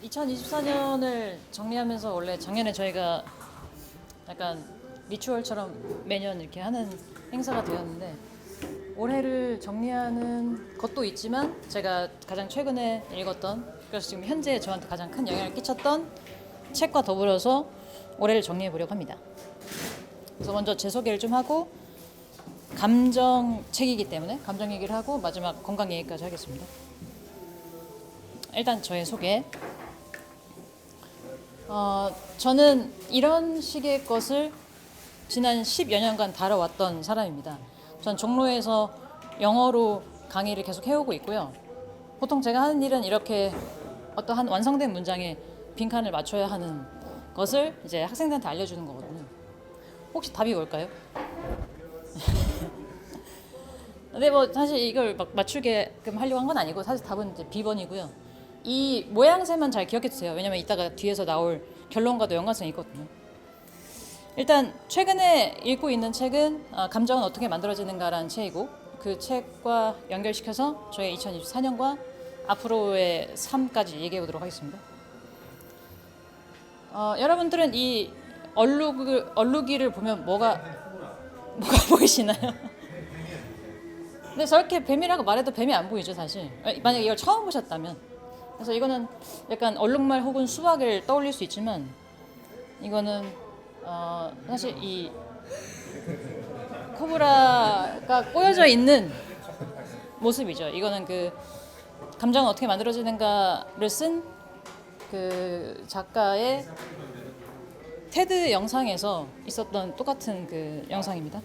2024년을 정리하면서 원래 작년에 저희가 약간 리추얼처럼 매년 이렇게 하는 행사가 되었는데 올해를 정리하는 것도 있지만 제가 가장 최근에 읽었던, 그래서 지금 현재 저한테 가장 큰 영향을 끼쳤던 책과 더불어서 올해를 정리해 보려고 합니다. 그래서 먼저 제 소개를 좀 하고 감정 책이기 때문에 감정 얘기를 하고 마지막 건강 얘기까지 하겠습니다. 일단 저의 소개. 저는 이런 식의 것을 지난 10여 년간 다뤄왔던 사람입니다. 전 종로에서 영어로 강의를 계속 해오고 있고요. 보통 제가 하는 일은 이렇게 어떠한 완성된 문장에 빈칸을 맞춰야 하는 것을 이제 학생들한테 알려주는 거거든요. 혹시 답이 뭘까요? 근데 뭐 사실 이걸 막 맞추게끔 하려고 한 건 아니고 사실 답은 이제 B번이고요. 이 모양새만 잘 기억해 주세요. 왜냐면 이따가 뒤에서 나올 결론과도 연관성이 있거든요. 일단 최근에 읽고 있는 책은 감정은 어떻게 만들어지는가라는 책이고, 그 책과 연결시켜서 저의 2024년과 앞으로의 삶까지 얘기해 보도록 하겠습니다. 여러분들은 이 얼룩이를 보면 뭐가 보이시나요? 근데 저렇게 뱀이라고 말해도 뱀이 안 보이죠, 사실. 만약에 이걸 처음 보셨다면. 그래서 이거는 약간 얼룩말 혹은 수박을 떠올릴 수 있지만, 이거는 사실 이 코브라가 꼬여져 있는 모습이죠. 이거는 그 감정은 어떻게 만들어지는가를 쓴 그 작가의 테드 영상에서 있었던 똑같은 그 영상입니다.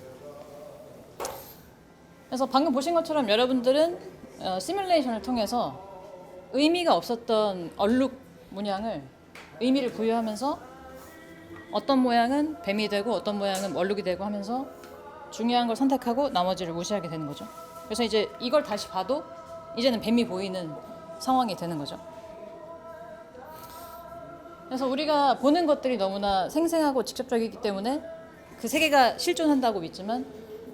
그래서 방금 보신 것처럼 여러분들은 시뮬레이션을 통해서 의미가 없었던 얼룩 문양을 의미를 부여하면서 어떤 모양은 뱀이 되고 어떤 모양은 얼룩이 되고 하면서 중요한 걸 선택하고 나머지를 무시하게 되는 거죠. 그래서 이제 이걸 다시 봐도 이제는 뱀이 보이는 상황이 되는 거죠. 그래서 우리가 보는 것들이 너무나 생생하고 직접적이기 때문에 그 세계가 실존한다고 믿지만,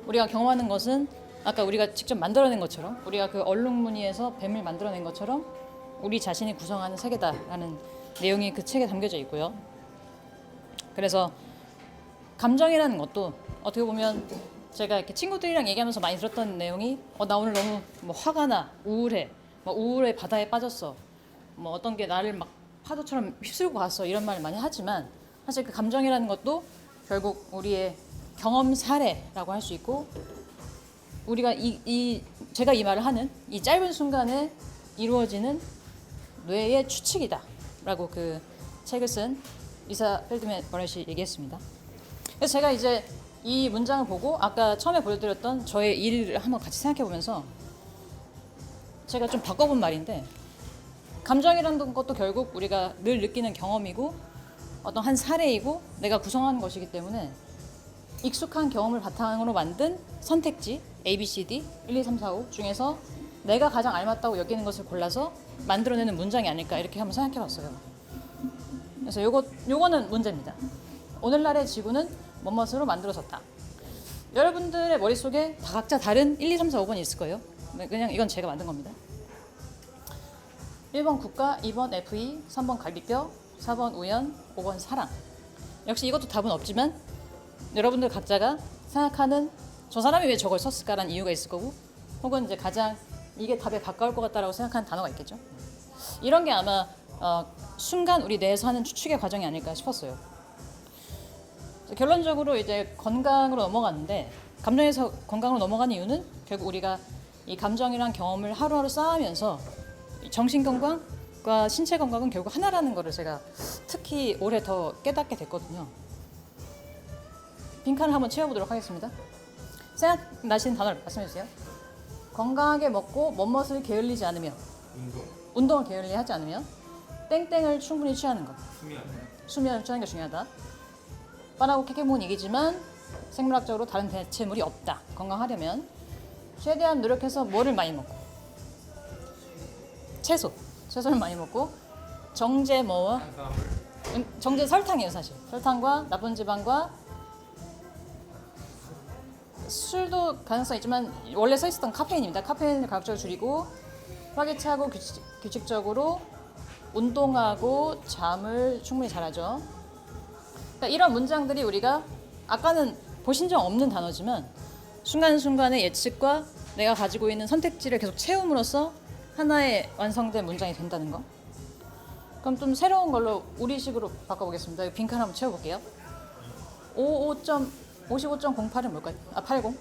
우리가 경험하는 것은 아까 우리가 직접 만들어낸 것처럼, 우리가 그 얼룩무늬에서 뱀을 만들어낸 것처럼 우리 자신이 구성하는 세계다라는 내용이 그 책에 담겨져 있고요. 그래서 감정이라는 것도 어떻게 보면 제가 이렇게 친구들이랑 얘기하면서 많이 들었던 내용이 나 오늘 너무 뭐 화가 나, 우울해, 우울의 바다에 빠졌어, 뭐 어떤 게 나를 막 파도처럼 휩쓸고 갔어, 이런 말을 많이 하지만, 사실 그 감정이라는 것도 결국 우리의 경험 사례라고 할 수 있고, 우리가 제가 이 말을 하는 이 짧은 순간에 이루어지는 뇌의 추측이다 라고 그 책을 쓴 리사 펠드맨 버넷이 얘기했습니다. 그래서 제가 이제 이 문장을 보고 아까 처음에 보여드렸던 저의 일을 한번 같이 생각해 보면서 제가 좀 바꿔본 말인데, 감정이라는 것도 결국 우리가 늘 느끼는 경험이고 어떤 한 사례이고 내가 구성하는 것이기 때문에 익숙한 경험을 바탕으로 만든 선택지 A, B, C, D 1, 2, 3, 4, 5 중에서 내가 가장 알맞다고 여기는 것을 골라서 만들어내는 문장이 아닐까, 이렇게 한번 생각해 봤어요. 그래서 요거는 문제입니다. 오늘날의 지구는 뭐뭇으로 만들어졌다. 여러분들의 머릿속에 다 각자 다른 1, 2, 3, 4, 5번이 있을 거예요. 그냥 이건 제가 만든 겁니다. 1번 국가, 2번 FE, 3번 갈비뼈, 4번 우연, 5번 사랑. 역시 이것도 답은 없지만 여러분들 각자가 생각하는 저 사람이 왜 저걸 썼을까라는 이유가 있을 거고, 혹은 이제 가장 이게 답에 가까울 것 같다라고 생각하는 단어가 있겠죠. 이런 게 아마 순간 우리 뇌에서 하는 추측의 과정이 아닐까 싶었어요. 결론적으로 이제 건강으로 넘어갔는데, 감정에서 건강으로 넘어간 이유는 결국 우리가 이 감정이란 경험을 하루하루 쌓으면서 정신 건강과 신체 건강은 결국 하나라는 거를 제가 특히 올해 더 깨닫게 됐거든요. 빈칸을 한번 채워보도록 하겠습니다. 생각나시는 단어를 말씀해주세요. 건강하게 먹고 멋멋을 게을리지 않으며, 운동을 게을리하지 않으며, 땡땡을 충분히 취하는 것, 수면을 취하는 게 중요하다. 빤하고 캐캐묵은 이기지만 생물학적으로 다른 대체물이 없다. 건강하려면 최대한 노력해서 뭐를 많이 먹고, 채소를 많이 먹고, 정제 뭐와 정제 설탕이에요. 사실 설탕과 나쁜 지방과 술도 가능성이 있지만 원래 써있었던 카페인입니다. 카페인을 가급적으로 줄이고 활기차고 규칙적으로 운동하고 잠을 충분히 잘하죠. 그러니까 이런 문장들이 우리가 아까는 보신 적 없는 단어지만 순간순간의 예측과 내가 가지고 있는 선택지를 계속 채움으로써 하나의 완성된 문장이 된다는 거. 그럼 좀 새로운 걸로 우리식으로 바꿔보겠습니다. 빈칸 한번 채워볼게요. 55.08은 뭘까요? 80?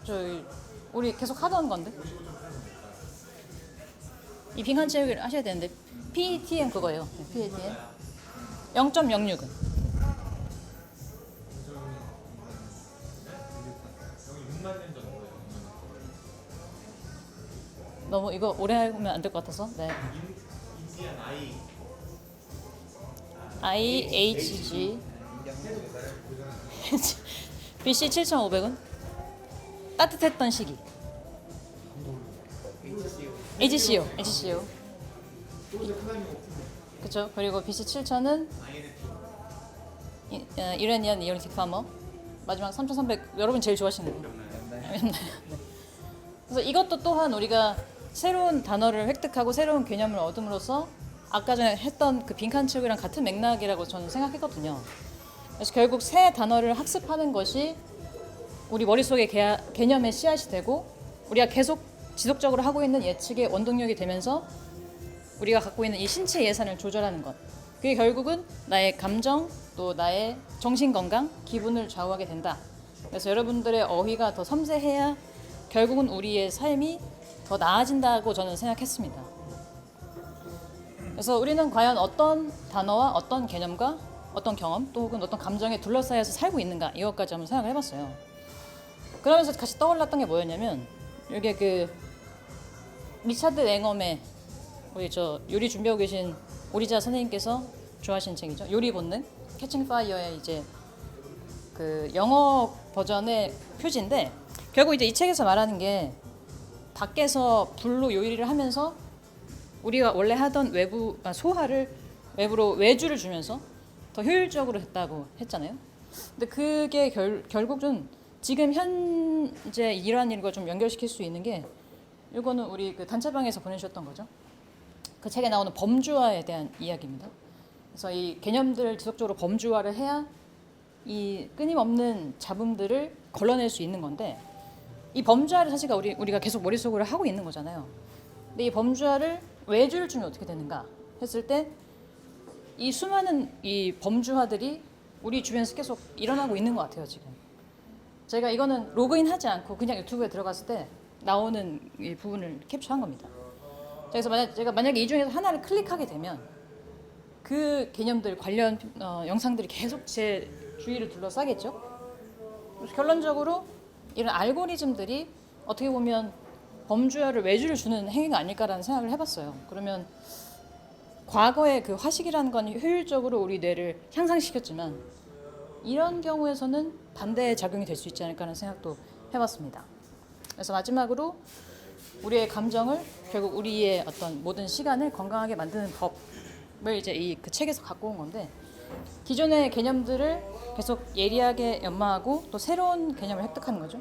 저희 우리 계속 하던 건데 이 빈칸 채우기를 하셔야 되는데 PETN 그거예요. PETN 0.06은 너무 이거 오래 하면 안 될 것 같아서. 네. IHG BC 7,500은 따뜻했던 시기. HCO. 그렇죠. 그리고 BC 7,000은 이라니안 니올리틱 파머. 마지막 3,300 여러분 제일 좋아하시는 거. 네. 그래서 이것도 또한 우리가 새로운 단어를 획득하고 새로운 개념을 얻음으로써 아까 전에 했던 그 빈칸 채우기랑 같은 맥락이라고 저는 생각했거든요. 그래서 결국 새 단어를 학습하는 것이 우리 머릿속의 개념의 씨앗이 되고 우리가 계속 지속적으로 하고 있는 예측의 원동력이 되면서 우리가 갖고 있는 이 신체 예산을 조절하는 것. 그게 결국은 나의 감정 또 나의 정신건강, 기분을 좌우하게 된다. 그래서 여러분들의 어휘가 더 섬세해야 결국은 우리의 삶이 더 나아진다고 저는 생각했습니다. 그래서 우리는 과연 어떤 단어와 어떤 개념과 어떤 경험 또 혹은 어떤 감정에 둘러싸여서 살고 있는가 이것까지 한번 생각을 해봤어요. 그러면서 같이 떠올랐던 게 뭐였냐면 이게 그 리차드 랭엄의 우리 저 요리 준비하고 계신 오리자 선생님께서 좋아하시는 책이죠. 요리 본능 캐칭 파이어의 이제 그 영어 버전의 표지인데 결국 이제 이 책에서 말하는 게 밖에서 불로 요리를 하면서 우리가 원래 하던 소화를 외부로 외주를 주면서 더 효율적으로 했다고 했잖아요. 근데 그게 결국은 지금 현재 일하는 일과 좀 연결시킬 수 있는 게 이거는 우리 그 단체방에서 보내주셨던 거죠. 그 책에 나오는 범주화에 대한 이야기입니다. 그래서 이 개념들을 지속적으로 범주화를 해야 이 끊임없는 잡음들을 걸러낼 수 있는 건데 이 범주화를 사실 우리가 계속 머릿속으로 하고 있는 거잖아요. 근데 이 범주화를 외주를 주면 어떻게 되는가 했을 때 이 수많은 이 범주화들이 우리 주변에서 계속 일어나고 있는 것 같아요. 지금 제가 이거는 로그인하지 않고 그냥 유튜브에 들어갔을 때 나오는 이 부분을 캡처한 겁니다. 그래서 제가 만약에 이 중에서 하나를 클릭하게 되면 그 개념들 관련 영상들이 계속 제 주위를 둘러싸겠죠. 그래서 결론적으로 이런 알고리즘들이 어떻게 보면 범주화를 외주를 주는 행위가 아닐까라는 생각을 해봤어요. 그러면 과거의 그 화식이라는 건 효율적으로 우리 뇌를 향상시켰지만 이런 경우에서는 반대의 작용이 될 수 있지 않을까라는 생각도 해봤습니다. 그래서 마지막으로 우리의 감정을 결국 우리의 어떤 모든 시간을 건강하게 만드는 법을 이제 이 그 책에서 갖고 온 건데 기존의 개념들을 계속 예리하게 연마하고 또 새로운 개념을 획득하는 거죠.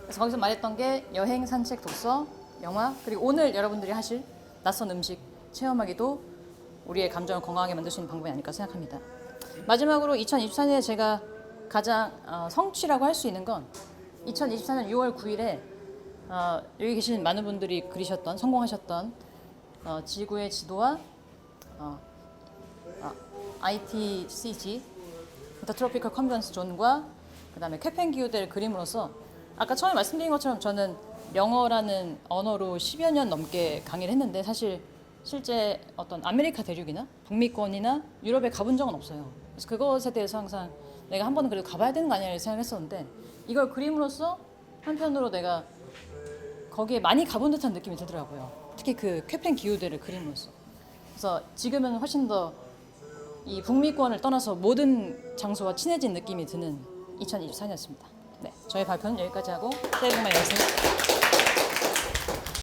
그래서 거기서 말했던 게 여행, 산책, 독서, 영화 그리고 오늘 여러분들이 하실 낯선 음식 체험하기도 우리의 감정을 건강하게 만들 수 있는 방법이 아닐까 생각합니다. 마지막으로 2024년에 제가 가장 성취라고 할 수 있는 건 2024년 6월 9일에 여기 계신 많은 분들이 그리셨던 성공하셨던 지구의 지도와 ITCG The Tropical Convergence Zone과 그다음에 쾌펜 기후대를 그림으로써 아까 처음에 말씀드린 것처럼 저는 영어라는 언어로 10여 년 넘게 강의를 했는데 사실 실제 어떤 아메리카 대륙이나 북미권이나 유럽에 가본 적은 없어요. 그래서 그것에 대해서 항상 내가 한 번은 그래도 가봐야 되는 거 아니야 생각했었는데 이걸 그림으로써 한편으로 내가 거기에 많이 가본 듯한 느낌이 들더라고요. 특히 그 쾌펜 기후대를 그림으로써. 그래서 지금은 훨씬 더 이 북미권을 떠나서 모든 장소와 친해진 느낌이 드는 2024년이었습니다. 네, 저의 발표는 여기까지 하고 새해 복 많이 받으세요.